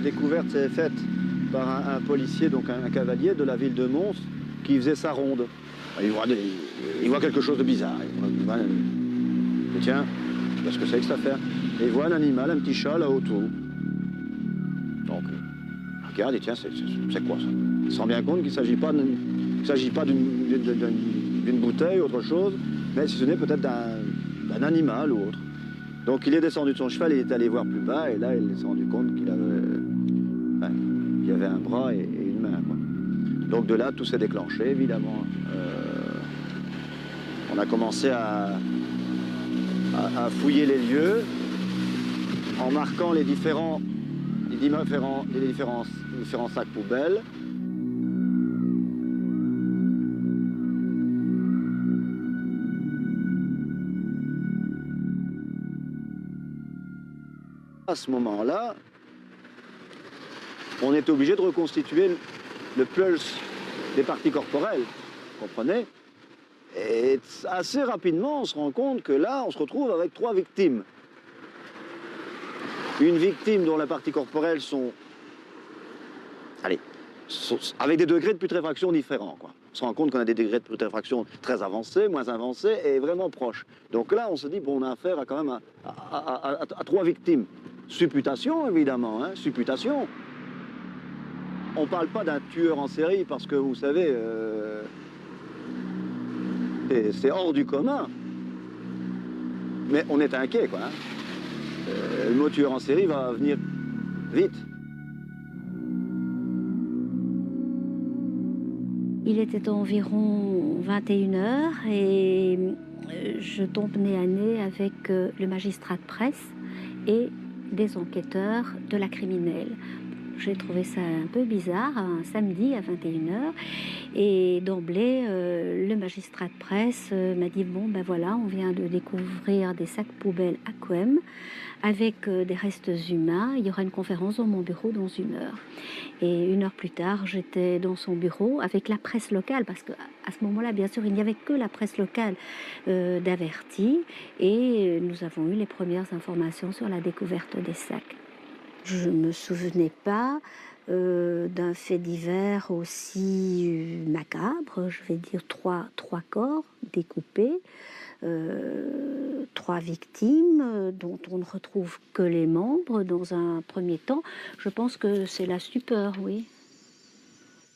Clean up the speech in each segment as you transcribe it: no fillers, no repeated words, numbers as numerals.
la découverte s'est faite par un policier, donc un cavalier de la ville de Mons, qui faisait sa ronde. Il voit quelque chose de bizarre. Et tiens, qu'est-ce que c'est que cette affaire? Et il voit un animal, un petit chat là autour. Donc, il regarde et tiens, c'est quoi ça? Il se rend bien compte qu'il ne s'agit pas d'une bouteille ou autre chose, mais si ce n'est peut-être d'un animal ou autre. Donc il est descendu de son cheval, il est allé voir plus bas, et là il s'est rendu compte qu'il y avait un bras et une main, quoi. Donc de là, tout s'est déclenché, évidemment. On a commencé à fouiller les lieux en marquant les différents sacs poubelles. À ce moment-là, on est obligé de reconstituer le pulse des parties corporelles, vous comprenez? Et assez rapidement, on se rend compte que là, on se retrouve avec 3 victimes. Une victime dont les parties corporelles sont avec des degrés de putréfaction différents, quoi. On se rend compte qu'on a des degrés de putréfaction très avancés, moins avancés et vraiment proches. Donc là, on se dit, bon, on a affaire quand même à 3 victimes. Supputation, évidemment, hein, supputation. On ne parle pas d'un tueur en série parce que, vous savez, c'est hors du commun. Mais on est inquiet, quoi. Hein. Le mot tueur en série va venir vite. Il était environ 21 h et je tombe nez à nez avec le magistrat de presse et des enquêteurs de la criminelle. J'ai trouvé ça un peu bizarre, un samedi à 21 h. Et d'emblée, le magistrat de presse m'a dit, bon, ben voilà, on vient de découvrir des sacs poubelles à Couëmes avec des restes humains. Il y aura une conférence dans mon bureau dans 1 heure. Et 1 heure plus tard, j'étais dans son bureau avec la presse locale, parce qu'à ce moment-là, bien sûr, il n'y avait que la presse locale d'Averty. Et nous avons eu les premières informations sur la découverte des sacs. Je ne me souvenais pas d'un fait divers aussi macabre, je vais dire 3 corps découpés, 3 victimes dont on ne retrouve que les membres dans un premier temps. Je pense que c'est la stupeur, oui.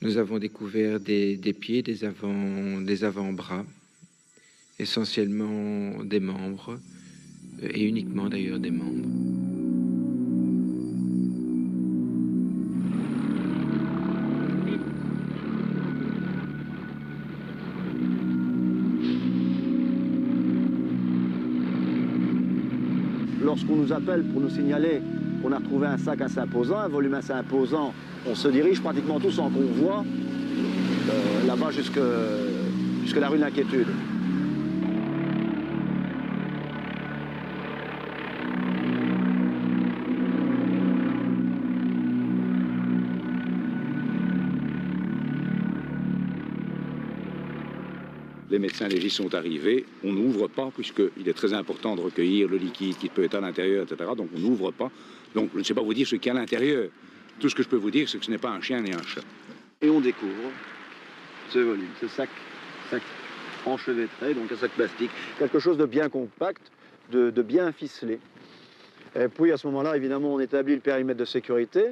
Nous avons découvert des pieds, des avant-bras, essentiellement des membres, et uniquement d'ailleurs des membres. Lorsqu'on nous appelle pour nous signaler qu'on a retrouvé un sac assez imposant, un volume assez imposant, on se dirige pratiquement tous en convoi là-bas jusque la rue de l'Inquiétude. Les médecins légistes sont arrivés, on n'ouvre pas puisqu'il est très important de recueillir le liquide qui peut être à l'intérieur, etc. Donc on n'ouvre pas. Donc je ne sais pas vous dire ce qu'il y a à l'intérieur. Tout ce que je peux vous dire, c'est que ce n'est pas un chien ni un chat. Et on découvre ce volume, ce sac enchevêtré, donc un sac plastique. Quelque chose de bien compact, de bien ficelé. Et puis à ce moment-là, évidemment, on établit le périmètre de sécurité.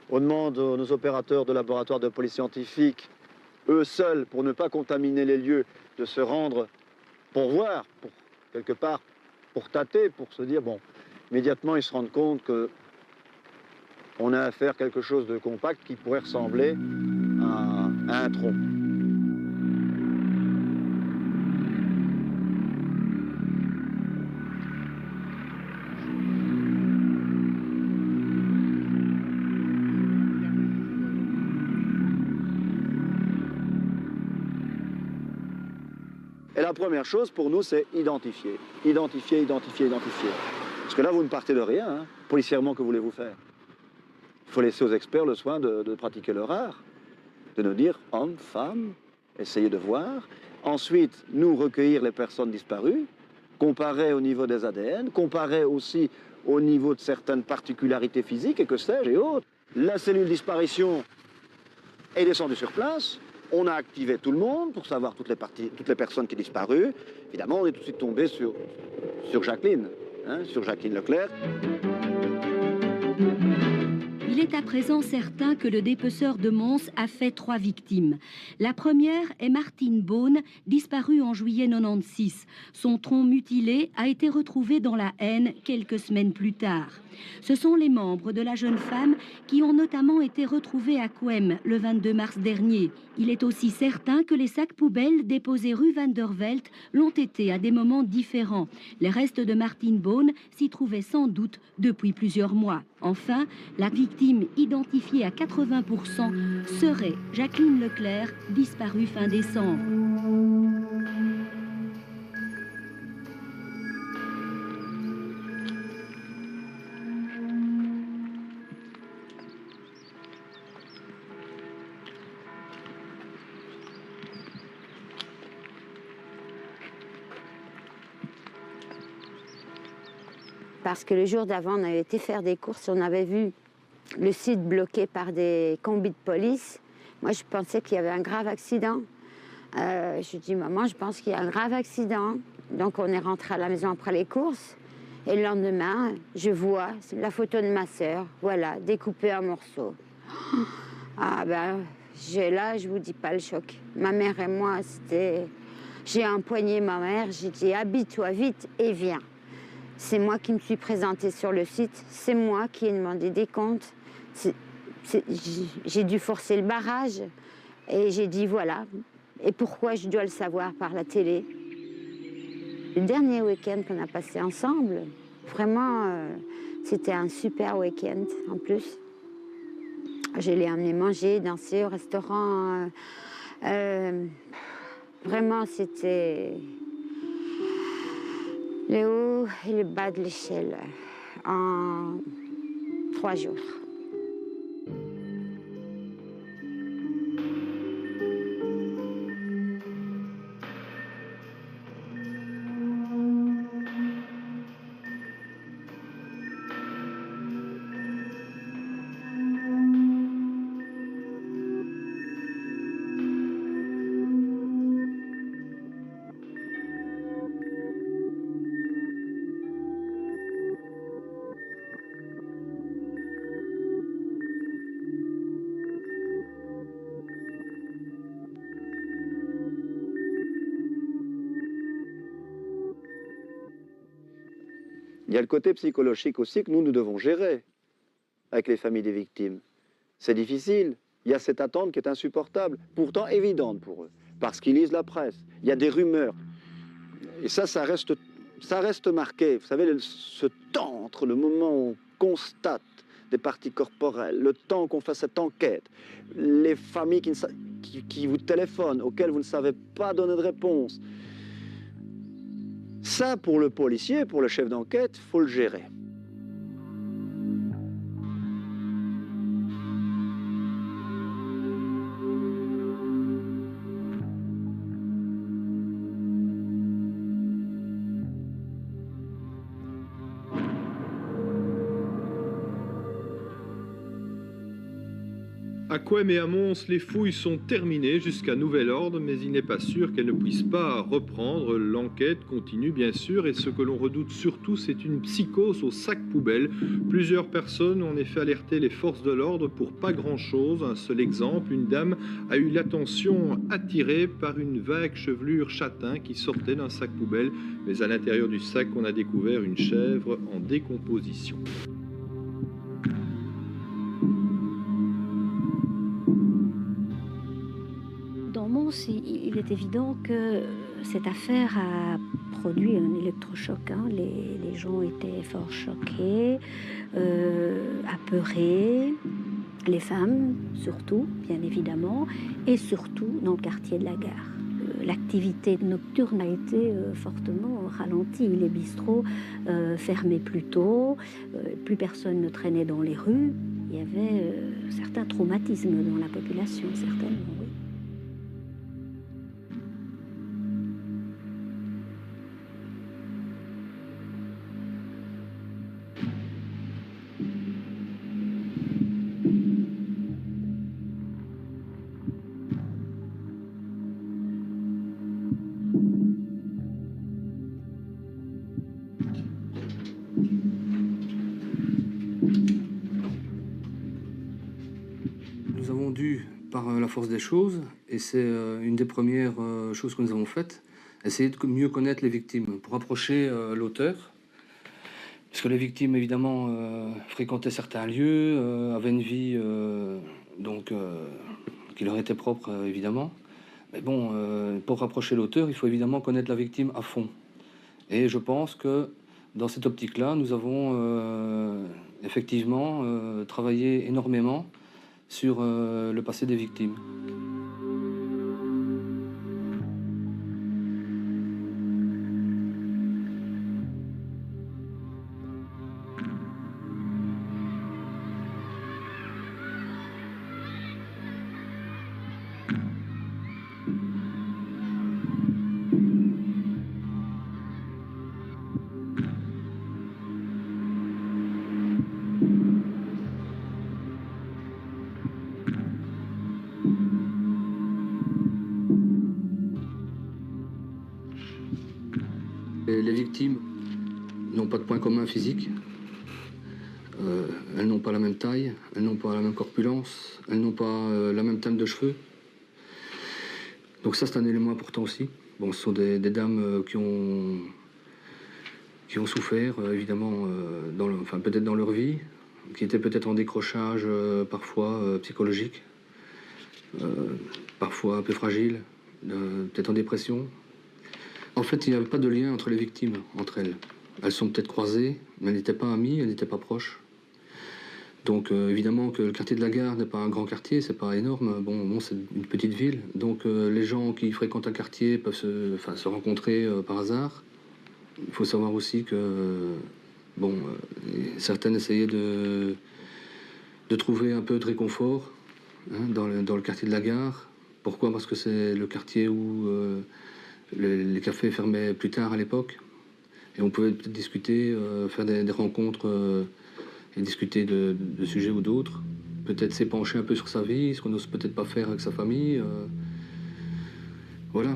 On demande à nos opérateurs de laboratoire de police scientifique, eux seuls, pour ne pas contaminer les lieux, de se rendre pour voir, pour, quelque part, pour tâter, pour se dire, bon, immédiatement ils se rendent compte qu'on a affaire à quelque chose de compact qui pourrait ressembler à un tronc. Et la première chose pour nous, c'est identifier. Identifier. Parce que là, vous ne partez de rien. Hein. Policièrement, que voulez-vous faire? Il faut laisser aux experts le soin de pratiquer leur art, de nous dire homme, femme, essayer de voir. Ensuite, nous recueillir les personnes disparues, comparer au niveau des ADN, comparer aussi au niveau de certaines particularités physiques et que sais-je et autres. La cellule disparition est descendue sur place. On a activé tout le monde pour savoir toutes les personnes qui ont disparu. Évidemment, on est tout de suite tombé sur Jacqueline, sur Jacqueline Leclerc. Il est à présent certain que le dépeceur de Mons a fait 3 victimes. La première est Martine Beaune, disparue en juillet 96. Son tronc mutilé a été retrouvé dans la Haine quelques semaines plus tard. Ce sont les membres de la jeune femme qui ont notamment été retrouvés à Couem le 22 mars dernier. Il est aussi certain que les sacs poubelles déposés rue Van der Veld l'ont été à des moments différents. Les restes de Martine Beaune s'y trouvaient sans doute depuis plusieurs mois. Enfin, la victime identifiée à 80% serait Jacqueline Leclerc, disparue fin décembre. Parce que le jour d'avant, on avait été faire des courses, on avait vu le site bloqué par des combis de police. Moi, je pensais qu'il y avait un grave accident. Je dis, maman, je pense qu'il y a un grave accident. Donc, on est rentré à la maison après les courses. Et le lendemain, je vois la photo de ma sœur, voilà, découpée en morceaux. Ah ben, là, je vous dis pas le choc. Ma mère et moi, c'était... J'ai empoigné ma mère, j'ai dit, habille-toi vite et viens. C'est moi qui me suis présentée sur le site, c'est moi qui ai demandé des comptes. J'ai dû forcer le barrage et j'ai dit voilà. Et pourquoi je dois le savoir par la télé? Le dernier week-end qu'on a passé ensemble, vraiment, c'était un super week-end en plus. Je l'ai amené manger, danser au restaurant. Vraiment, c'était... le haut et le bas de l'échelle en 3 jours. Il y a le côté psychologique aussi que nous devons gérer avec les familles des victimes. C'est difficile. Il y a cette attente qui est insupportable, pourtant évidente pour eux, parce qu'ils lisent la presse. Il y a des rumeurs. Et ça reste marqué. Vous savez, ce temps entre le moment où on constate des parties corporelles, le temps qu'on fait cette enquête, les familles qui vous téléphonent, auxquelles vous ne savez pas donner de réponse. Ça, pour le policier, pour le chef d'enquête, il faut le gérer. À Couem et à Mons, les fouilles sont terminées jusqu'à nouvel ordre, mais il n'est pas sûr qu'elles ne puissent pas reprendre. L'enquête continue bien sûr, et ce que l'on redoute surtout, c'est une psychose au sac poubelle. Plusieurs personnes ont en effet alerté les forces de l'ordre pour pas grand-chose. Un seul exemple, une dame a eu l'attention attirée par une vague chevelure châtain qui sortait d'un sac poubelle, mais à l'intérieur du sac, on a découvert une chèvre en décomposition. Il est évident que cette affaire a produit un électrochoc. Les gens étaient fort choqués, apeurés, les femmes surtout, bien évidemment, et surtout dans le quartier de la gare. L'activité nocturne a été fortement ralentie. Les bistrots fermaient plus tôt, plus personne ne traînait dans les rues. Il y avait certains traumatismes dans la population, certainement, oui. par la force des choses, et c'est une des premières choses que nous avons faites, essayer de mieux connaître les victimes, pour approcher l'auteur. Parce que les victimes, évidemment, fréquentaient certains lieux, avaient une vie qui leur était propre, évidemment. Mais bon, pour rapprocher l'auteur, il faut évidemment connaître la victime à fond. Et je pense que dans cette optique-là, nous avons effectivement travaillé énormément sur le passé des victimes. Les victimes n'ont pas de point commun physique. Elles n'ont pas la même taille, elles n'ont pas la même corpulence, elles n'ont pas la même teinte de cheveux. Donc ça, c'est un élément important aussi. Bon, ce sont des dames qui ont souffert, évidemment, peut-être dans leur vie, qui étaient peut-être en décrochage parfois psychologique, parfois un peu fragile, peut-être en dépression. En fait, il n'y avait pas de lien entre les victimes, entre elles. Elles sont peut-être croisées, mais elles n'étaient pas amies, elles n'étaient pas proches. Donc évidemment que le quartier de la Gare n'est pas un grand quartier, c'est pas énorme. Bon, c'est une petite ville, donc les gens qui fréquentent un quartier peuvent se rencontrer par hasard. Il faut savoir aussi que certaines essayaient de trouver un peu de réconfort dans le quartier de la Gare. Pourquoi? Parce que c'est le quartier où les cafés fermaient plus tard à l'époque. Et on pouvait peut-être discuter, faire des rencontres et discuter de sujets ou d'autres. Peut-être s'épancher un peu sur sa vie, ce qu'on n'ose peut-être pas faire avec sa famille. Voilà.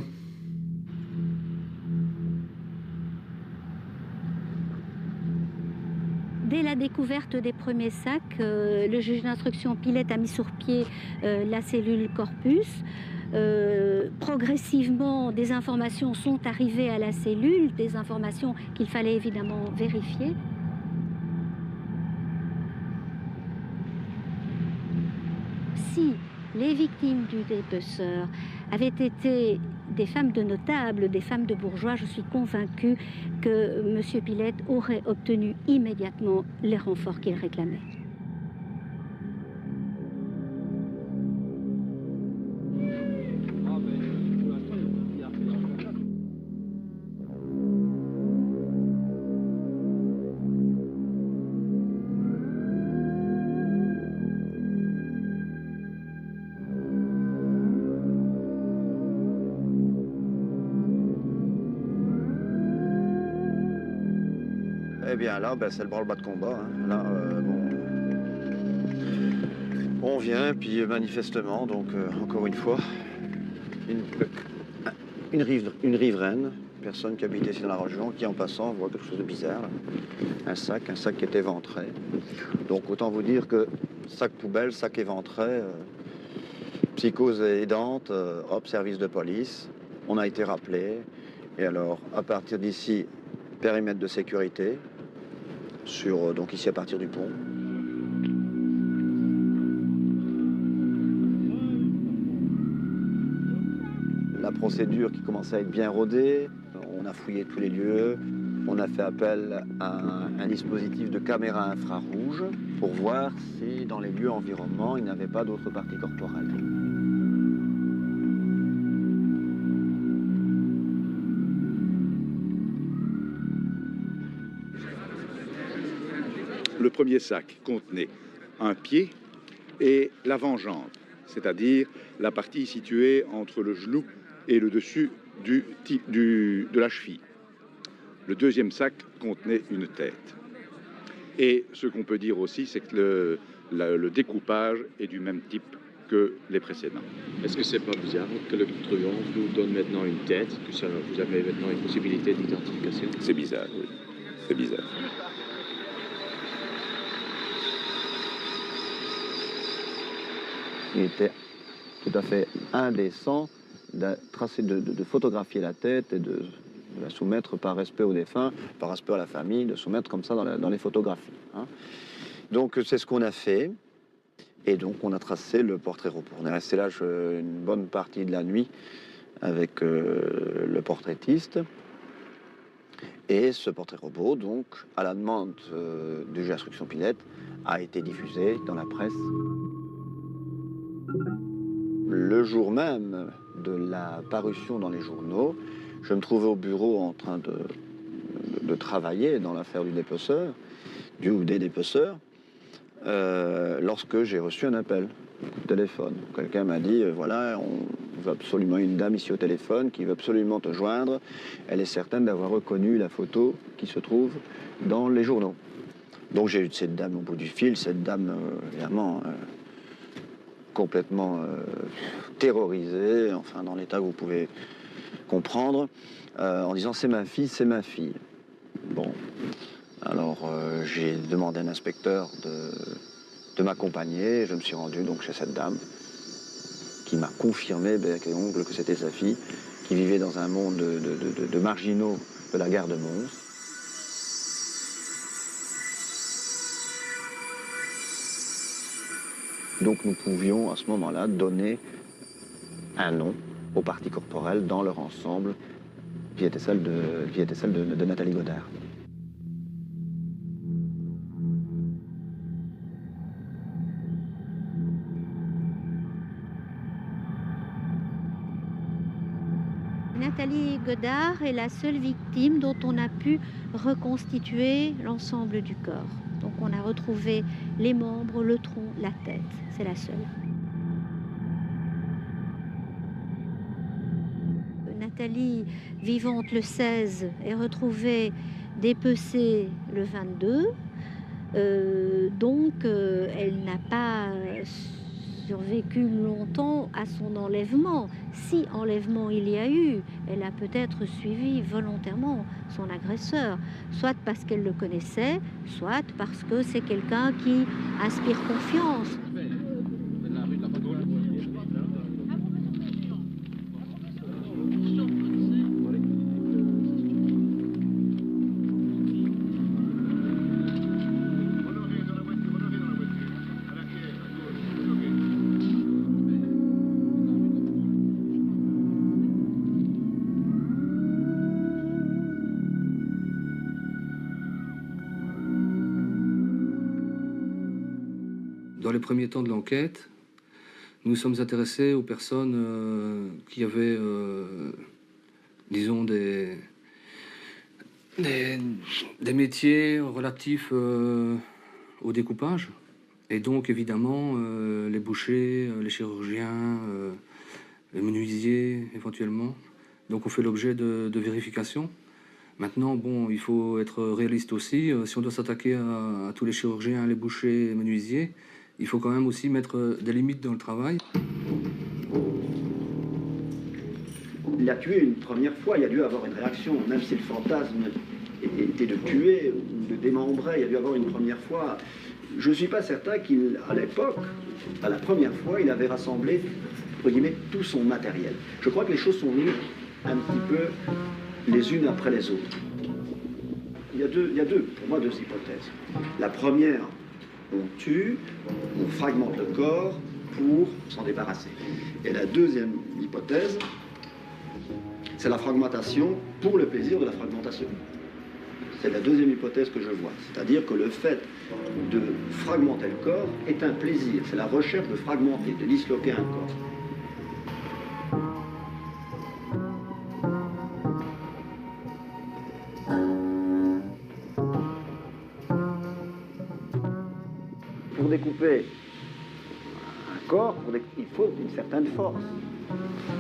Dès la découverte des premiers sacs, le juge d'instruction Pilette a mis sur pied la cellule Corpus. Progressivement, des informations sont arrivées à la cellule, des informations qu'il fallait évidemment vérifier. Si les victimes du dépeceur avaient été des femmes de notables, des femmes de bourgeois, je suis convaincue que M. Pilette aurait obtenu immédiatement les renforts qu'il réclamait. Eh bien là, c'est le branle-bas de combat. Hein. Là, on vient, puis manifestement, donc encore une fois, une riveraine, personne qui habite ici dans la région, qui en passant voit quelque chose de bizarre. Là. Un sac qui est éventré. Donc autant vous dire que sac poubelle, sac éventré, psychose aidante, hop, service de police, on a été rappelé. Et alors, à partir d'ici, périmètre de sécurité, donc ici à partir du pont. La procédure qui commençait à être bien rodée, on a fouillé tous les lieux, on a fait appel à un dispositif de caméra infrarouge pour voir si dans les lieux environnants il n'y avait pas d'autres parties corporelles. Le premier sac contenait un pied et l'avant-jambe, c'est-à-dire la partie située entre le genou et le dessus de la cheville. Le deuxième sac contenait une tête. Et ce qu'on peut dire aussi, c'est que le découpage est du même type que les précédents. Est-ce que c'est pas bizarre que le truand vous donne maintenant une tête, que ça, vous avez maintenant une possibilité d'identification? C'est bizarre, oui. C'est bizarre. Il était tout à fait indécent de photographier la tête et de la soumettre par respect aux défunts, par respect à la famille, de soumettre comme ça dans les photographies. Hein. Donc c'est ce qu'on a fait, et donc on a tracé le portrait robot. On est resté là une bonne partie de la nuit avec le portraitiste, et ce portrait robot, donc, à la demande du juge d'instruction Pinette, a été diffusé dans la presse. Le jour même de la parution dans les journaux, je me trouvais au bureau en train de travailler dans l'affaire du dépeceur, ou des dépeceurs, lorsque j'ai reçu un appel, un coup de téléphone. Quelqu'un m'a dit, voilà, on veut absolument une dame ici au téléphone qui veut absolument te joindre. Elle est certaine d'avoir reconnu la photo qui se trouve dans les journaux. Donc j'ai eu cette dame au bout du fil, cette dame, évidemment, complètement terrorisée, enfin dans l'état que vous pouvez comprendre, en disant c'est ma fille, c'est ma fille. Bon, alors j'ai demandé à un inspecteur de m'accompagner, je me suis rendu donc chez cette dame qui m'a confirmé bec et ongle que c'était sa fille, qui vivait dans un monde de marginaux de la gare de Mons. Donc nous pouvions à ce moment-là donner un nom aux parties corporelles dans leur ensemble, qui était celle de Nathalie Godard. Nathalie Godard est la seule victime dont on a pu reconstituer l'ensemble du corps. Donc on a retrouvé les membres, le tronc, la tête. C'est la seule. Nathalie, vivante le 16, est retrouvée dépecée le 22. Donc elle n'a pas survécu longtemps à son enlèvement. Si enlèvement il y a eu, elle a peut-être suivi volontairement son agresseur, soit parce qu'elle le connaissait, soit parce que c'est quelqu'un qui inspire confiance. Dans les premiers temps de l'enquête, nous sommes intéressés aux personnes qui avaient, disons, des métiers relatifs au découpage. Et donc, évidemment, les bouchers, les chirurgiens, les menuisiers, éventuellement. Donc, on fait l'objet de vérifications. Maintenant, bon, il faut être réaliste aussi. Si on doit s'attaquer à tous les chirurgiens, les bouchers, les menuisiers, il faut quand même aussi mettre des limites dans le travail. Il l'a tué une première fois, il y a dû avoir une réaction, même si le fantasme était de tuer ou de démembrer, il y a dû avoir une première fois. Je ne suis pas certain qu'à l'époque, à la première fois, il avait rassemblé, entre guillemets, tout son matériel. Je crois que les choses sont venues un petit peu les unes après les autres. Il y a pour moi, deux hypothèses. La première, on tue, on fragmente le corps pour s'en débarrasser. Et la deuxième hypothèse, c'est la fragmentation pour le plaisir de la fragmentation. C'est la deuxième hypothèse que je vois. C'est-à-dire que le fait de fragmenter le corps est un plaisir. C'est la recherche de fragmenter, de disloquer un corps. Pour découper un corps, il faut une certaine force.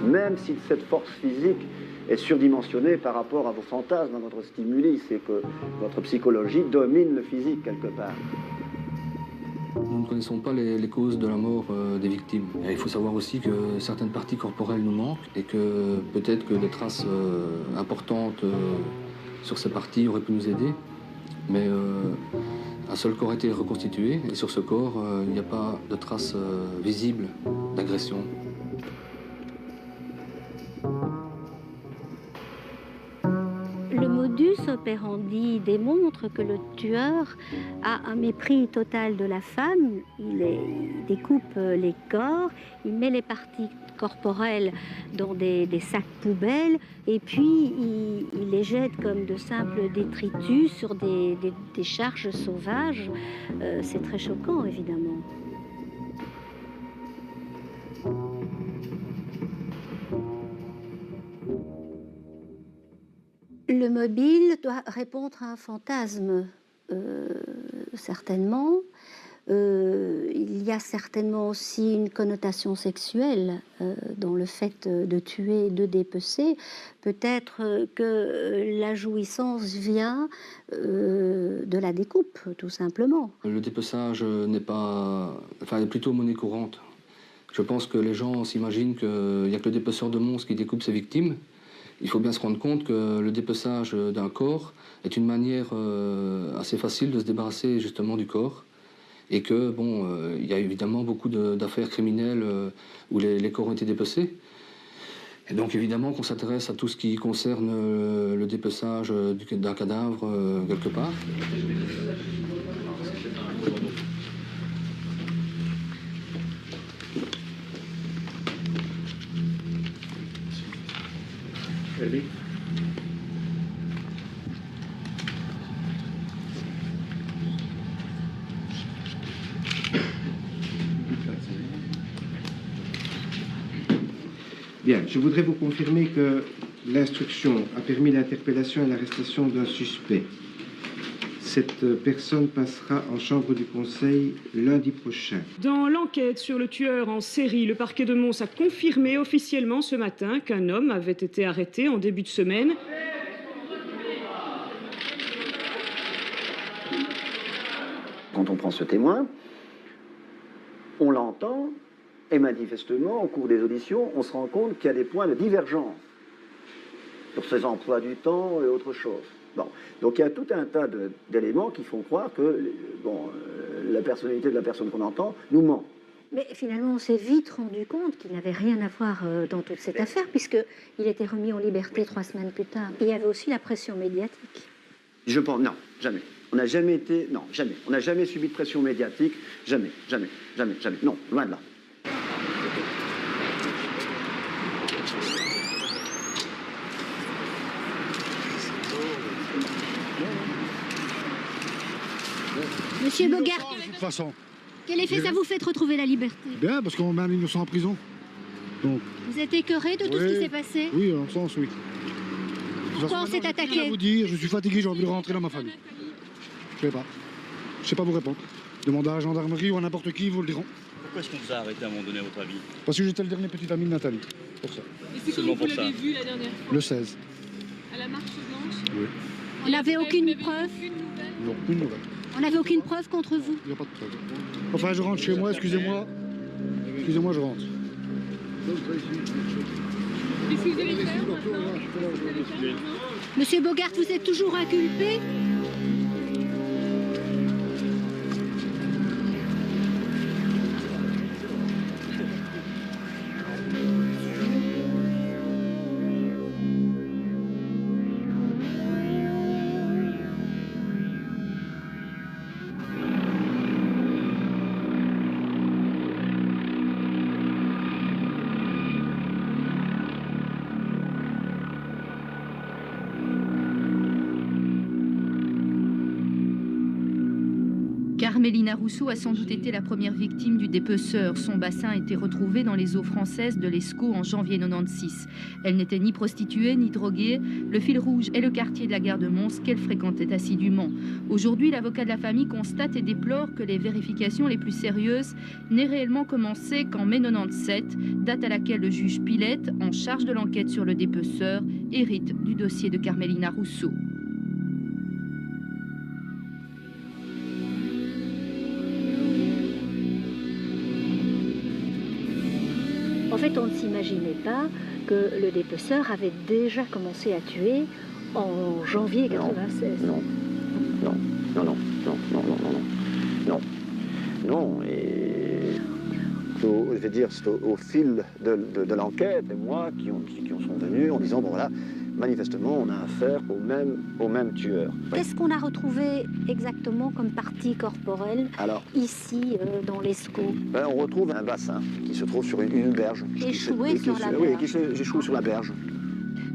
Même si cette force physique est surdimensionnée par rapport à vos fantasmes, à votre stimuli, c'est que votre psychologie domine le physique quelque part. Nous ne connaissons pas les causes de la mort des victimes. Et il faut savoir aussi que certaines parties corporelles nous manquent et que peut-être que des traces importantes sur ces parties auraient pu nous aider. Mais un seul corps a été reconstitué et sur ce corps, il n'y a pas de traces visibles d'agression. operandi démontre que le tueur a un mépris total de la femme. Il découpe les corps, il met les parties corporelles dans des sacs poubelles et puis il les jette comme de simples détritus sur des charges sauvages. C'est très choquant, évidemment. Le mobile doit répondre à un fantasme, certainement. Il y a certainement aussi une connotation sexuelle dans le fait de tuer, de dépecer. Peut-être que la jouissance vient de la découpe, tout simplement. Le dépeçage n'est est plutôt monnaie courante. Je pense que les gens s'imaginent qu'il n'y a que le dépeceur de monstres qui découpe ses victimes. Il faut bien se rendre compte que le dépeçage d'un corps est une manière assez facile de se débarrasser justement du corps. Et que, il y a évidemment beaucoup d'affaires criminelles où les corps ont été dépecés. Et donc, évidemment, qu'on s'intéresse à tout ce qui concerne le dépeçage d'un cadavre quelque part. Bien, je voudrais vous confirmer que l'instruction a permis l'interpellation et l'arrestation d'un suspect. Cette personne passera en chambre du conseil lundi prochain. Dans l'enquête sur le tueur en série, le parquet de Mons a confirmé officiellement ce matin qu'un homme avait été arrêté en début de semaine. Quand on prend ce témoin, on l'entend, et manifestement, au cours des auditions, on se rend compte qu'il y a des points de divergence sur ses emplois du temps et autre chose. Bon. Donc il y a tout un tas d'éléments qui font croire que la personnalité de la personne qu'on entend nous ment. Mais finalement, on s'est vite rendu compte qu'il n'avait rien à voir dans toute cette affaire, puisqu'il était remis en liberté 3 semaines plus tard. Il y avait aussi la pression médiatique. Je pense, non, jamais. On n'a jamais été, non, jamais. On n'a jamais subi de pression médiatique, jamais, jamais, jamais, jamais. Non, loin de là. Monsieur Bogart, de toute façon. quel effet ça vous fait de retrouver la liberté? Bien, parce qu'on met un innocent en prison. Donc, Vous êtes écœuré de tout ce qui s'est passé? oui, en sens, oui. Pourquoi on s'est Je attaqué? vous dire, je suis fatigué, j'ai envie de rentrer dans ma famille. Je sais pas. Je sais pas vous répondre. Demandez à la gendarmerie ou à n'importe qui, ils vous le diront. Pourquoi est-ce qu'on vous a arrêté à un moment donné, à votre avis? Parce que j'étais le dernier petit ami de Nathalie. Pour ça. Et c'est comment vous l'avez vu la dernière fois? Le 16. À la marche blanche? Oui. On n'avait aucune preuve? Non, aucune nouvelle. On n'avait aucune preuve contre vous? Il n'y a pas de preuve. Enfin, je rentre chez moi, excusez-moi. Excusez-moi, je rentre. Qu'est-ce que vous allez faire maintenant? Monsieur Bogart, vous êtes toujours inculpé? Carmélina Rousseau a sans doute été la première victime du dépeceur. Son bassin a été retrouvé dans les eaux françaises de l'Escaut en janvier 96. Elle n'était ni prostituée ni droguée. Le fil rouge est le quartier de la gare de Mons qu'elle fréquentait assidûment. Aujourd'hui, l'avocat de la famille constate et déplore que les vérifications les plus sérieuses n'aient réellement commencé qu'en mai 97, date à laquelle le juge Pilette, en charge de l'enquête sur le dépeceur, hérite du dossier de Carmélina Rousseau. En fait, on ne s'imaginait pas que le dépeceur avait déjà commencé à tuer en janvier 96. Non, non, non, non, non, non, non, non, non, non, et je veux dire, c'est au fil de l'enquête, et moi, qui sont venus en disant, bon voilà, manifestement, on a affaire au même tueur. Qu'est-ce qu'on a retrouvé exactement comme partie corporelle ici, dans l'Escaut? On retrouve un bassin qui se trouve sur une berge. Échoué sur la berge. Oui, qui échoue sur la berge.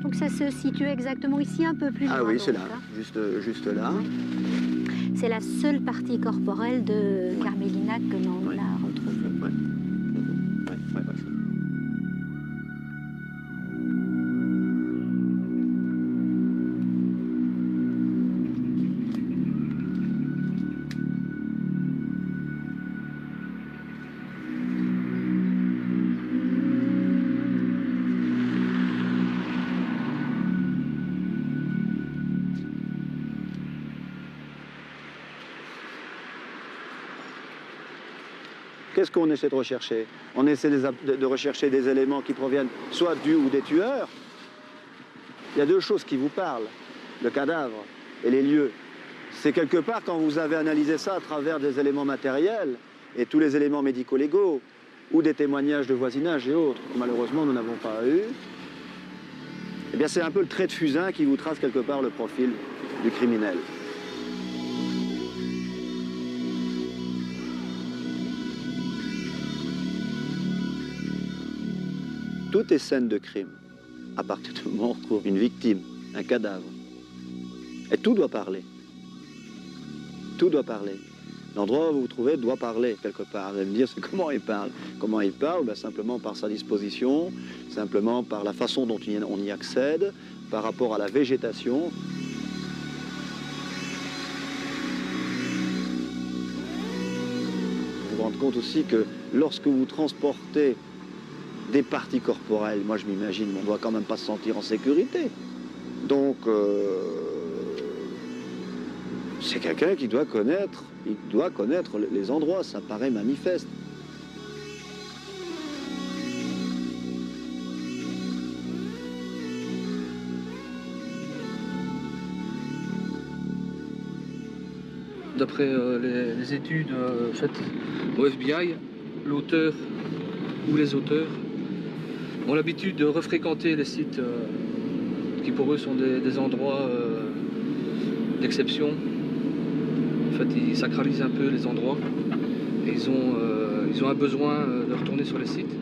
Donc ça se situe exactement ici, un peu plus loin. Ah oui, c'est donc, là, hein. juste là. C'est la seule partie corporelle de Carmélina que l'on a retrouvée. Qu'est-ce qu'on essaie de rechercher? On essaie de rechercher des éléments qui proviennent soit du ou des tueurs. Il y a deux choses qui vous parlent, le cadavre et les lieux. C'est quelque part quand vous avez analysé ça à travers des éléments matériels et tous les éléments médico-légaux ou des témoignages de voisinage et autres, que malheureusement nous n'avons pas eu. Eh bien c'est un peu le trait de fusain qui vous trace quelque part le profil du criminel. Tout est scène de crime, à partir du moment où on retrouve une victime, un cadavre. Et tout doit parler. Tout doit parler. L'endroit où vous vous trouvez doit parler quelque part. Vous allez me dire, c'est comment il parle. Comment il parle? Simplement par sa disposition, simplement par la façon dont on y accède, par rapport à la végétation. Vous vous rendez compte aussi que lorsque vous transportez des parties corporelles, moi je m'imagine, on ne doit quand même pas se sentir en sécurité. Donc, c'est quelqu'un qui doit connaître, les endroits, ça paraît manifeste. D'après les études faites au FBI, l'auteur ou les auteurs ont l'habitude de refréquenter les sites qui pour eux sont des endroits d'exception. En fait, ils sacralisent un peu les endroits et ils ont un besoin de retourner sur les sites.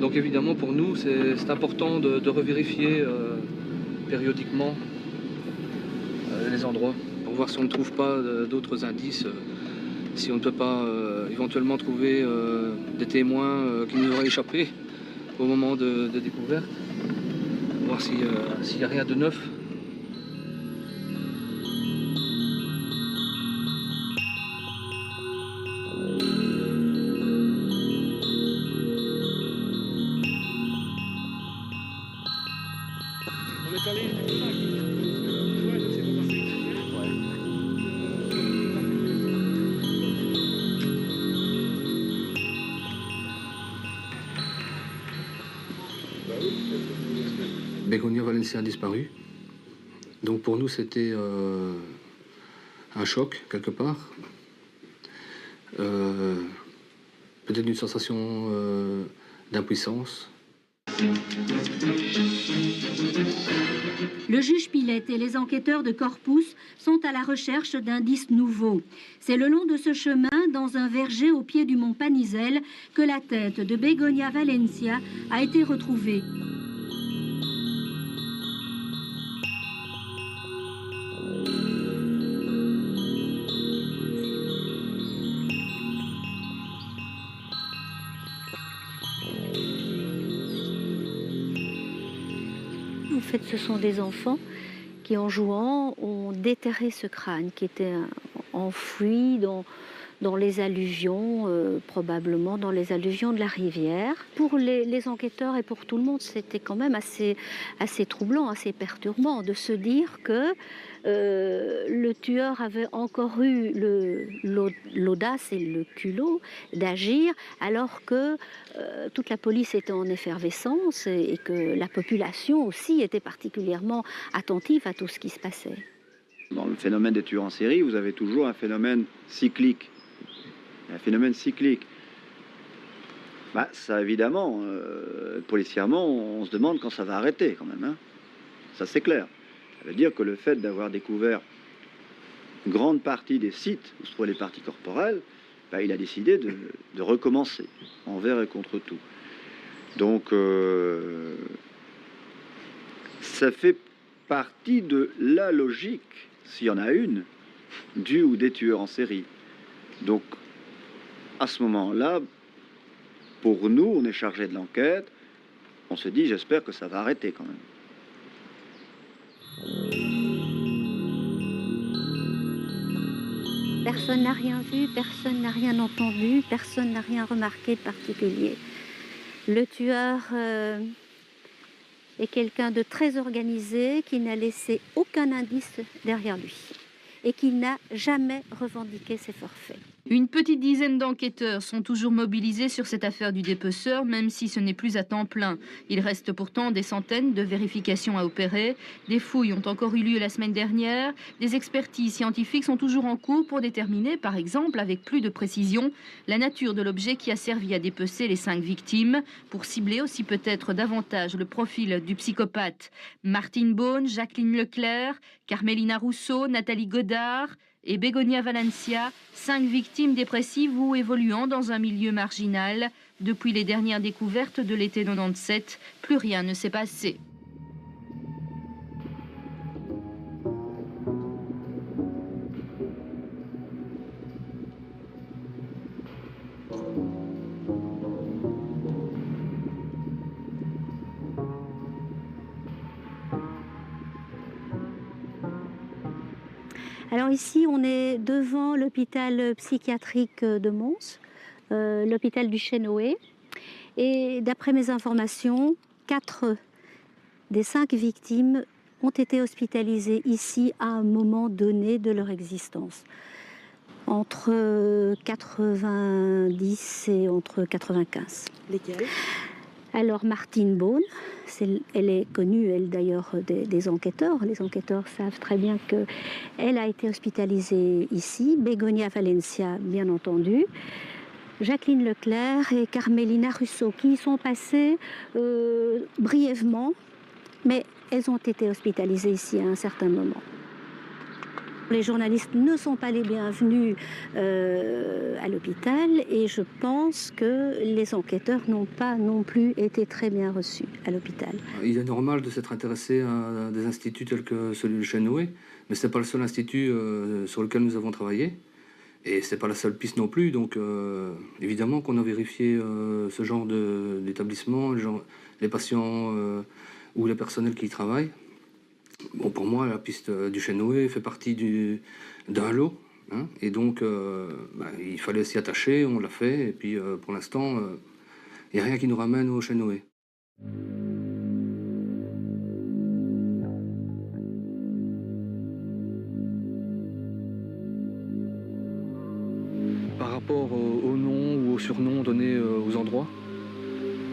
Donc évidemment pour nous c'est important de revérifier périodiquement les endroits pour voir si on ne trouve pas d'autres indices, si on ne peut pas éventuellement trouver des témoins qui nous auraient échappé au moment de découverte, voir s'il n'y a rien de neuf. On est allé ouais, je sais pas passer. Begonia Valencia a disparu. Donc pour nous, c'était un choc, quelque part. Peut-être une sensation d'impuissance. Le juge Pilette et les enquêteurs de Corpus sont à la recherche d'indices nouveaux. C'est le long de ce chemin, dans un verger au pied du mont Panizel, que la tête de Begonia Valencia a été retrouvée. En fait, ce sont des enfants qui, en jouant, ont déterré ce crâne qui était enfoui dans les alluvions, probablement dans les alluvions de la rivière. Pour les enquêteurs et pour tout le monde, c'était quand même assez troublant, assez perturbant de se dire que le tueur avait encore eu l'audace et le culot d'agir alors que toute la police était en effervescence et que la population aussi était particulièrement attentive à tout ce qui se passait. Dans le phénomène des tueurs en série, vous avez toujours un phénomène cyclique. Ça, évidemment, policièrement, on se demande quand ça va arrêter, quand même. Hein. Ça c'est clair. Ça veut dire que le fait d'avoir découvert une grande partie des sites où se trouvaient les parties corporelles, ben, il a décidé de recommencer, envers et contre tout. Donc, ça fait partie de la logique, s'il y en a une, du ou des tueurs en série. Donc, à ce moment-là, pour nous, on est chargé de l'enquête, on se dit, j'espère que ça va arrêter quand même. Personne n'a rien vu, personne n'a rien entendu, personne n'a rien remarqué de particulier. Le tueur est quelqu'un de très organisé, qui n'a laissé aucun indice derrière lui et qui n'a jamais revendiqué ses forfaits. Une petite dizaine d'enquêteurs sont toujours mobilisés sur cette affaire du dépeceur, même si ce n'est plus à temps plein. Il reste pourtant des centaines de vérifications à opérer. Des fouilles ont encore eu lieu la semaine dernière. Des expertises scientifiques sont toujours en cours pour déterminer, par exemple, avec plus de précision, la nature de l'objet qui a servi à dépecer les 5 victimes, pour cibler aussi peut-être davantage le profil du psychopathe. Martine Beaune, Jacqueline Leclerc, Carmelina Rousseau, Nathalie Godard et Begonia Valencia, 5 victimes dépressives ou évoluant dans un milieu marginal. Depuis les dernières découvertes de l'été 97, plus rien ne s'est passé. Alors ici, on est devant l'hôpital psychiatrique de Mons, l'hôpital du Chênoé. Et d'après mes informations, 4 des 5 victimes ont été hospitalisées ici à un moment donné de leur existence. Entre 90 et entre 95. Lesquelles ? Alors Martine Beaune, elle est connue, elle d'ailleurs, des enquêteurs. Les enquêteurs savent très bien qu'elle a été hospitalisée ici. Begonia Valencia, bien entendu. Jacqueline Leclerc et Carmelina Rousseau, qui y sont passées brièvement, mais elles ont été hospitalisées ici à un certain moment. Les journalistes ne sont pas les bienvenus à l'hôpital et je pense que les enquêteurs n'ont pas non plus été très bien reçus à l'hôpital. Il est normal de s'être intéressé à des instituts tels que celui du Chênoé, mais ce n'est pas le seul institut sur lequel nous avons travaillé. Et ce n'est pas la seule piste non plus, donc évidemment qu'on a vérifié ce genre d'établissement, les patients ou les personnels qui y travaillent. Bon, pour moi, la piste du Chênoé fait partie d'un lot, hein, et donc il fallait s'y attacher, on l'a fait, et puis pour l'instant, il n'y a rien qui nous ramène au Chênoé. Par rapport au nom ou au surnom donné aux endroits,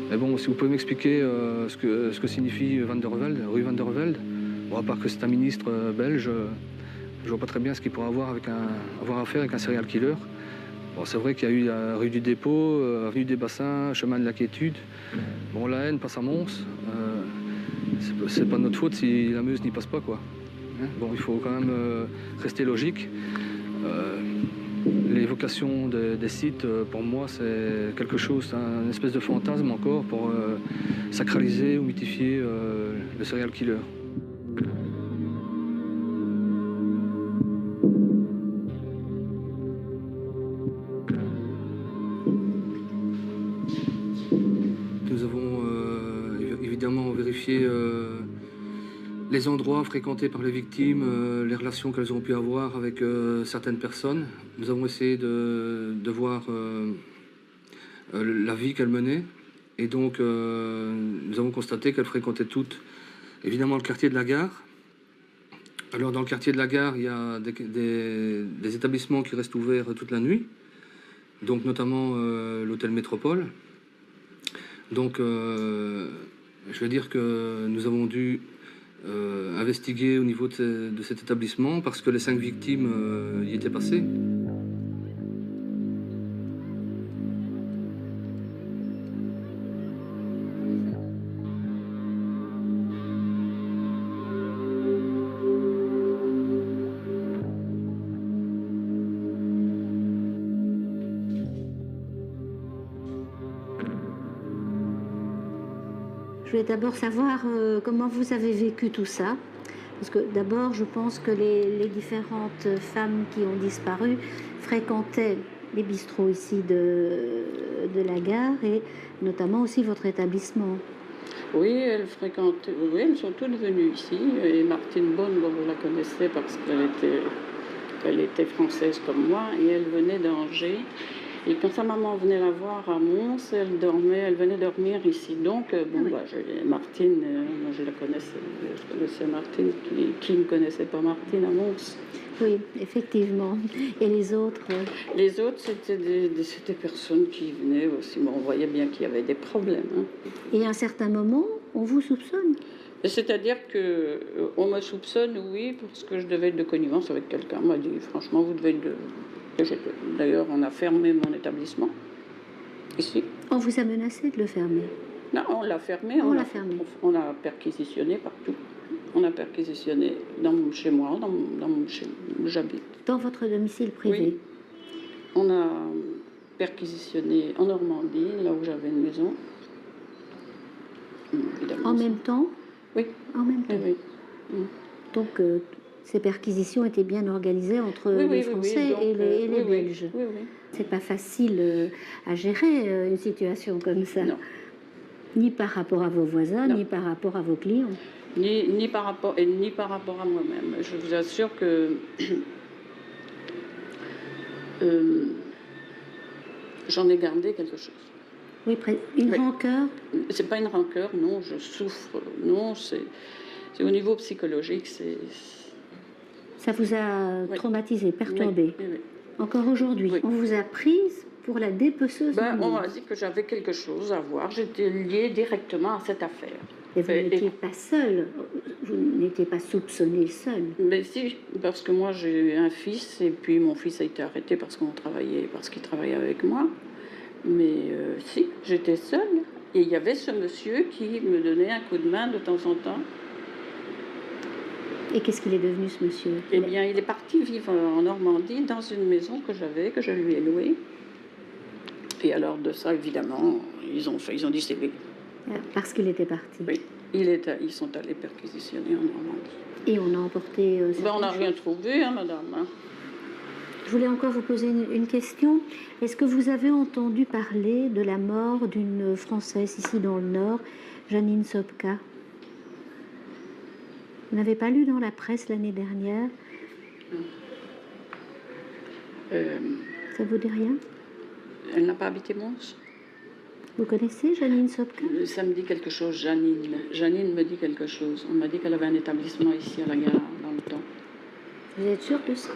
mais bon, si vous pouvez m'expliquer ce que signifie Van der Velde, rue Van der Velde. Bon, à part que c'est un ministre belge, je vois pas très bien ce qu'il pourrait avoir à faire avec un serial killer. Bon, c'est vrai qu'il y a eu la rue du Dépôt, avenue des Bassins, chemin de la Quiétude. Bon, la haine passe à Mons. C'est pas notre faute si la Meuse n'y passe pas, quoi. Hein, bon, il faut quand même rester logique. L'évocation des sites, pour moi, c'est quelque chose, un espèce de fantasme encore pour sacraliser ou mythifier le serial killer. Nous avons évidemment vérifié les endroits fréquentés par les victimes, les relations qu'elles ont pu avoir avec certaines personnes. Nous avons essayé de voir la vie qu'elles menaient. Et donc, nous avons constaté qu'elles fréquentaient toutes, évidemment, le quartier de la Gare. Alors, dans le quartier de la Gare, il y a des établissements qui restent ouverts toute la nuit. Donc, notamment l'hôtel Métropole. Donc, je veux dire que nous avons dû investiguer au niveau de cet établissement parce que les 5 victimes y étaient passées. Je voulais d'abord savoir comment vous avez vécu tout ça. Parce que d'abord, je pense que les différentes femmes qui ont disparu fréquentaient les bistrots ici de la gare et notamment aussi votre établissement. Oui, elles fréquentaient, oui, elles sont toutes venues ici. Et Martine Beaune, bon, vous la connaissez parce qu'elle était française comme moi et elle venait d'Angers. Et quand sa maman venait la voir à Mons, elle venait dormir ici. Donc, bon, bah, Martine, moi je la connaissais. Je connaissais Martine. Qui ne connaissait pas Martine à Mons? Oui, effectivement. Et les autres Les autres, c'était des personnes qui venaient aussi. Bon, on voyait bien qu'il y avait des problèmes. Hein. Et à un certain moment, on vous soupçonne? C'est-à-dire qu'on me soupçonne, oui, parce que je devais être de connivence avec quelqu'un. On m'a dit, franchement, vous devez être de... D'ailleurs, on a fermé mon établissement, ici. On vous a menacé de le fermer? Non, on l'a fermé. On l'a fermé. On a perquisitionné partout. On a perquisitionné chez moi, chez où j'habite. Dans votre domicile privé? Oui. On a perquisitionné en Normandie, là où j'avais une maison. Évidemment, en même temps? Oui. En même temps? Oui. Oui. Donc, ces perquisitions étaient bien organisées entre les Français donc, et les Belges. Oui, oui. C'est pas facile à gérer une situation comme ça. Non. Ni par rapport à vos voisins, non. Ni par rapport à vos clients. Ni par rapport à moi-même. Je vous assure que j'en ai gardé quelque chose. Oui, une rancœur? C'est pas une rancœur, non, je souffre. Non, c'est au niveau psychologique, Ça vous a traumatisé, perturbé? Oui. Encore aujourd'hui? On vous a prise pour la dépeceuse? On m'a dit que j'avais quelque chose à voir. J'étais liée directement à cette affaire. Et vous n'étiez pas seule, vous n'étiez pas soupçonnée seule. Mais si, parce que moi j'ai un fils et puis mon fils a été arrêté parce qu'il travaillait avec moi. Mais si, j'étais seule et il y avait ce monsieur qui me donnait un coup de main de temps en temps. Et qu'est-ce qu'il est devenu ce monsieur? Eh bien, il est parti vivre en Normandie dans une maison que je lui ai louée. Et alors de ça, évidemment, ils ont dit c'est lui. Parce qu'il était parti. Oui, ils sont allés perquisitionner en Normandie. Et on a emporté... on n'a rien trouvé, hein, madame. Hein. Je voulais encore vous poser une question. Est-ce que vous avez entendu parler de la mort d'une Française ici dans le Nord, Janine Sobka? Vous n'avez pas lu dans la presse l'année dernière? Ça vous dit rien? Elle n'a pas habité Mons? Vous connaissez Janine Sobka? Ça me dit quelque chose, Janine. Janine me dit quelque chose. On m'a dit qu'elle avait un établissement ici à la gare dans le temps. Vous êtes sûre de ça?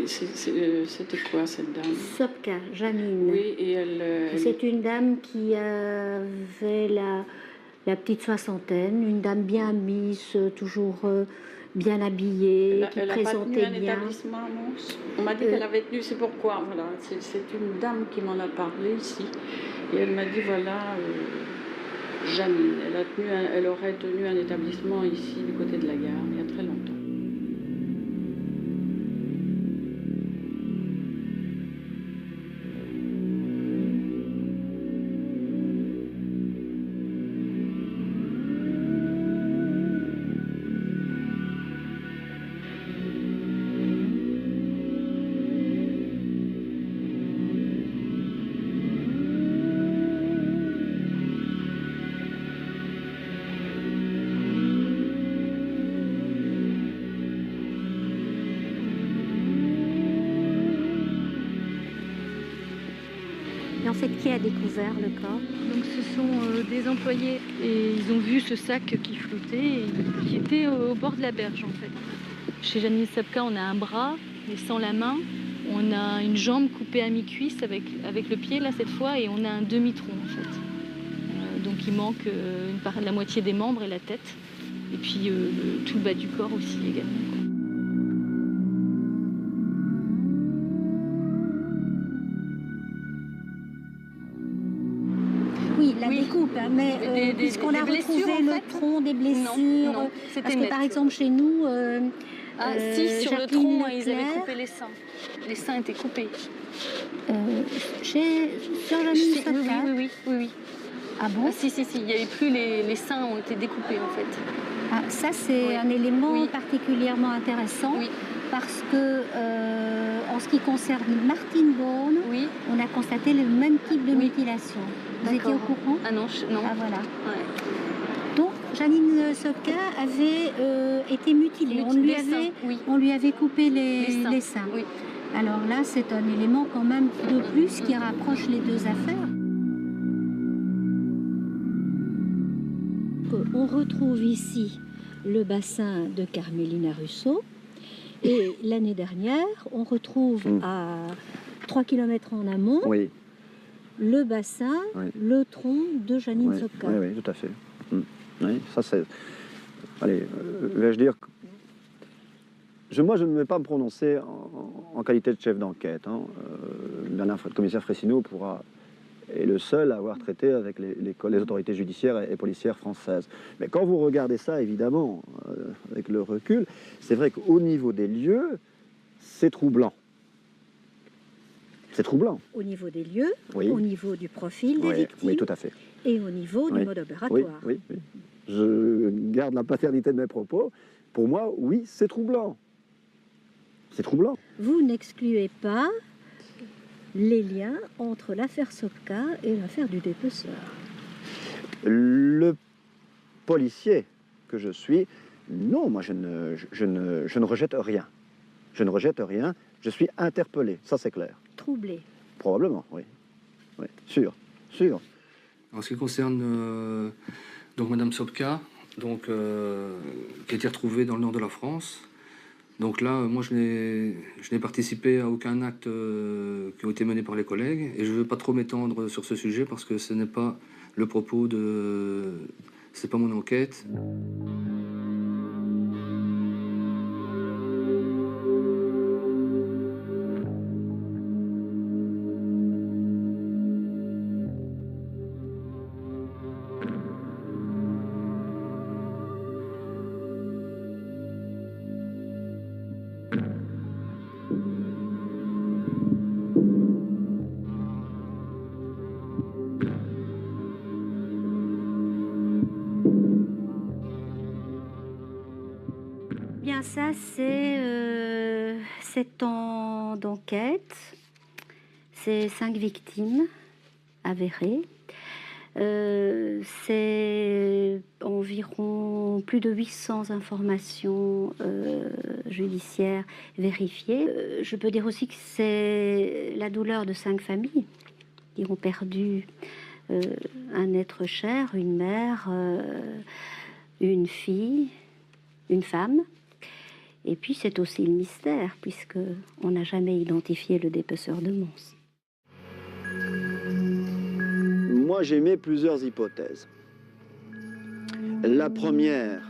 C'était quoi cette dame? Sobka, Janine. Oui, et c'est une dame qui avait la petite soixantaine, une dame bien mise, toujours bien habillée, qui présentait bien. Elle n'a pas tenu un établissement à Mons. On m'a dit qu'elle avait tenu, c'est pourquoi, voilà, c'est une dame qui m'en a parlé ici. Et elle m'a dit, voilà, Janine, elle aurait tenu un établissement ici, du côté de la gare, il y a très longtemps. Qui a découvert le corps? Donc ce sont des employés et ils ont vu ce sac qui flottait et qui était au bord de la berge en fait. Chez Janine Sobka, on a un bras mais sans la main, on a une jambe coupée à mi-cuisse avec le pied là cette fois et on a un demi-tronc en fait. Donc il manque la moitié des membres et la tête et puis tout le bas du corps aussi également. Découpe, hein, mais puisqu'on a retrouvé le tronc, des blessures, non, parce que par exemple chez nous, Ah si, sur le tronc, ils avaient coupé les seins. Les seins étaient coupés. Sur Janine Sopka. Oui. Ah bon? Si, il n'y avait plus, les seins ont été découpés en fait. Ah, ça c'est un élément particulièrement intéressant parce que en ce qui concerne Martine Beaune, on a constaté le même type de mutilation. Vous étiez au courant? Ah non, non. Ah voilà. Donc Janine Sopka avait été mutilée. On lui avait coupé les seins. Oui. Alors là, c'est un élément quand même de plus qui rapproche les deux affaires. On retrouve ici le bassin de Carmélina Russo et l'année dernière, on retrouve à 3 km en amont le bassin, le tronc de Janine Sopka. Oui, tout à fait. Oui, ça c'est... Allez, vais-je dire... Moi, je ne vais pas me prononcer en qualité de chef d'enquête. Bernard commissaire Fressineau est le seul à avoir traité avec les autorités judiciaires et policières françaises. Mais quand vous regardez ça, évidemment, avec le recul, c'est vrai qu'au niveau des lieux, c'est troublant. C'est troublant. Au niveau des lieux, au niveau du profil des victimes, oui, tout à fait. Et au niveau du mode opératoire. Oui. Je garde la paternité de mes propos. Pour moi, oui, c'est troublant. C'est troublant. Vous n'excluez pas les liens entre l'affaire Sopka et l'affaire du dépeceur. Le policier que je suis, non, moi je ne rejette rien. Je ne rejette rien, je suis interpellé, ça c'est clair. Troublé. Probablement, oui. Sûr. En ce qui concerne donc Madame Sopka, qui a été retrouvée dans le nord de la France. Donc là, moi, je n'ai participé à aucun acte qui a été mené par les collègues. Et je ne veux pas trop m'étendre sur ce sujet parce que ce n'est pas le propos de... C'est pas mon enquête. Ça, c'est 7 ans d'enquête, c'est 5 victimes avérées, c'est environ plus de 800 informations judiciaires vérifiées. Je peux dire aussi que c'est la douleur de 5 familles qui ont perdu un être cher, une mère, une fille, une femme. Et puis c'est aussi le mystère, puisqu'on n'a jamais identifié le dépeceur de Mons. Moi, j'émets plusieurs hypothèses. La première,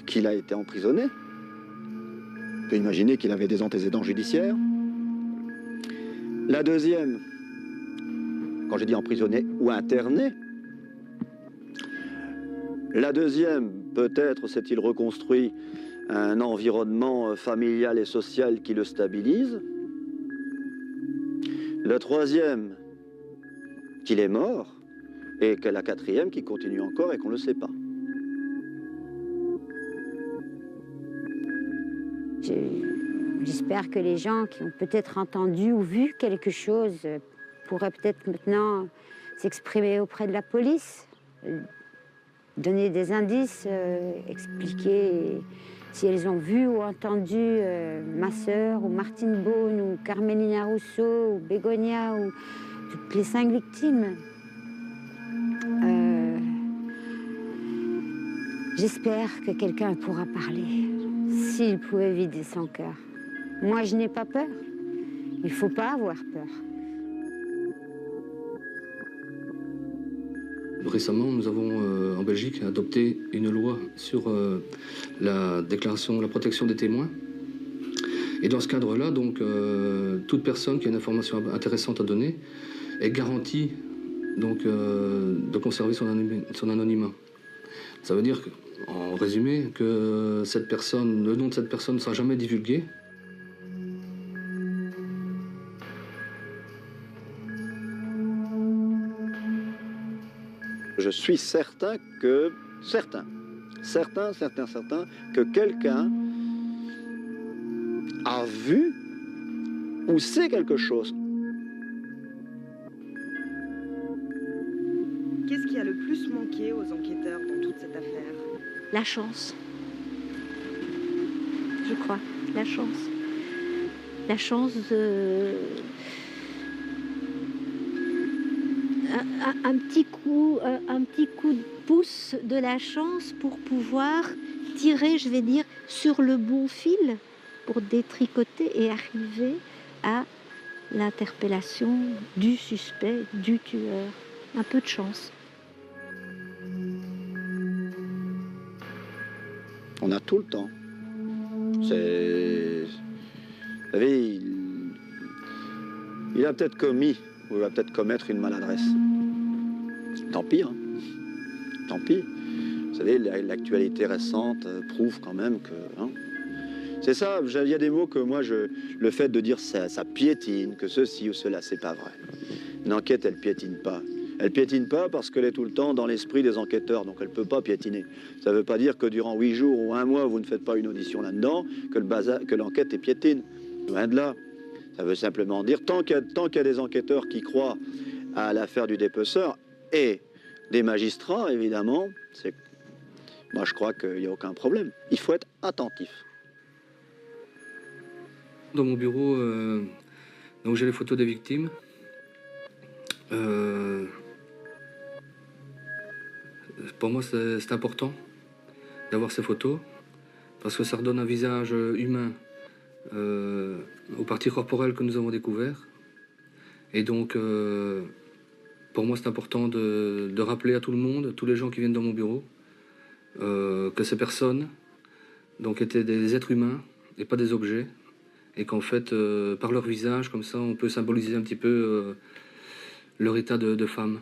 qu'il a été emprisonné. On peut imaginer qu'il avait des antécédents judiciaires. La deuxième, quand j'ai dit emprisonné ou interné, la deuxième, peut-être s'est-il reconstruit un environnement familial et social qui le stabilise. Le troisième, qu'il est mort. Et que la quatrième qui continue encore et qu'on ne le sait pas. J'espère que les gens qui ont peut-être entendu ou vu quelque chose pourraient peut-être maintenant s'exprimer auprès de la police. Donner des indices, expliquer si elles ont vu ou entendu ma sœur, ou Martine Beaune, ou Carmélina Russo, ou Bégonia, ou toutes les 5 victimes. J'espère que quelqu'un pourra parler, s'il pouvait vider son cœur. Moi, je n'ai pas peur. Il ne faut pas avoir peur. Récemment, nous avons en Belgique adopté une loi sur la protection des témoins. Et dans ce cadre-là, donc, toute personne qui a une information intéressante à donner est garantie donc, de conserver son anonymat. Ça veut dire, en résumé, que le nom de cette personne ne sera jamais divulgué. Je suis certain que que quelqu'un a vu ou sait quelque chose. Qu'est-ce qui a le plus manqué aux enquêteurs dans toute cette affaire? La chance. Je crois, la chance. La chance de... un petit coup de pouce de la chance pour pouvoir tirer, je vais dire, sur le bon fil pour détricoter et arriver à l'interpellation du suspect, du tueur. Un peu de chance. On a tout le temps. C'est... Vous savez, il a peut-être commis ou il va peut-être commettre une maladresse. Tant pis, hein. Tant pis. Vous savez, l'actualité récente prouve quand même que... Hein, c'est ça, il y a des mots que moi, le fait de dire ça piétine, que ceci ou cela, c'est pas vrai. Une enquête, elle piétine pas. Elle piétine pas parce qu'elle est tout le temps dans l'esprit des enquêteurs, donc elle peut pas piétiner. Ça veut pas dire que durant 8 jours ou 1 mois, vous ne faites pas une audition là-dedans, que l'enquête est piétine. Loin de là. Ça veut simplement dire, tant qu'il y a des enquêteurs qui croient à l'affaire du dépeceur et des magistrats, évidemment, moi je crois qu'il n'y a aucun problème. Il faut être attentif. Dans mon bureau, donc j'ai les photos des victimes. Pour moi, c'est important d'avoir ces photos parce que ça redonne un visage humain aux parties corporelles que nous avons découvertes. Et donc, pour moi, c'est important de rappeler à tout le monde, tous les gens qui viennent dans mon bureau, que ces personnes donc, étaient des êtres humains et pas des objets. Et qu'en fait, par leur visage, comme ça, on peut symboliser un petit peu leur état de femme.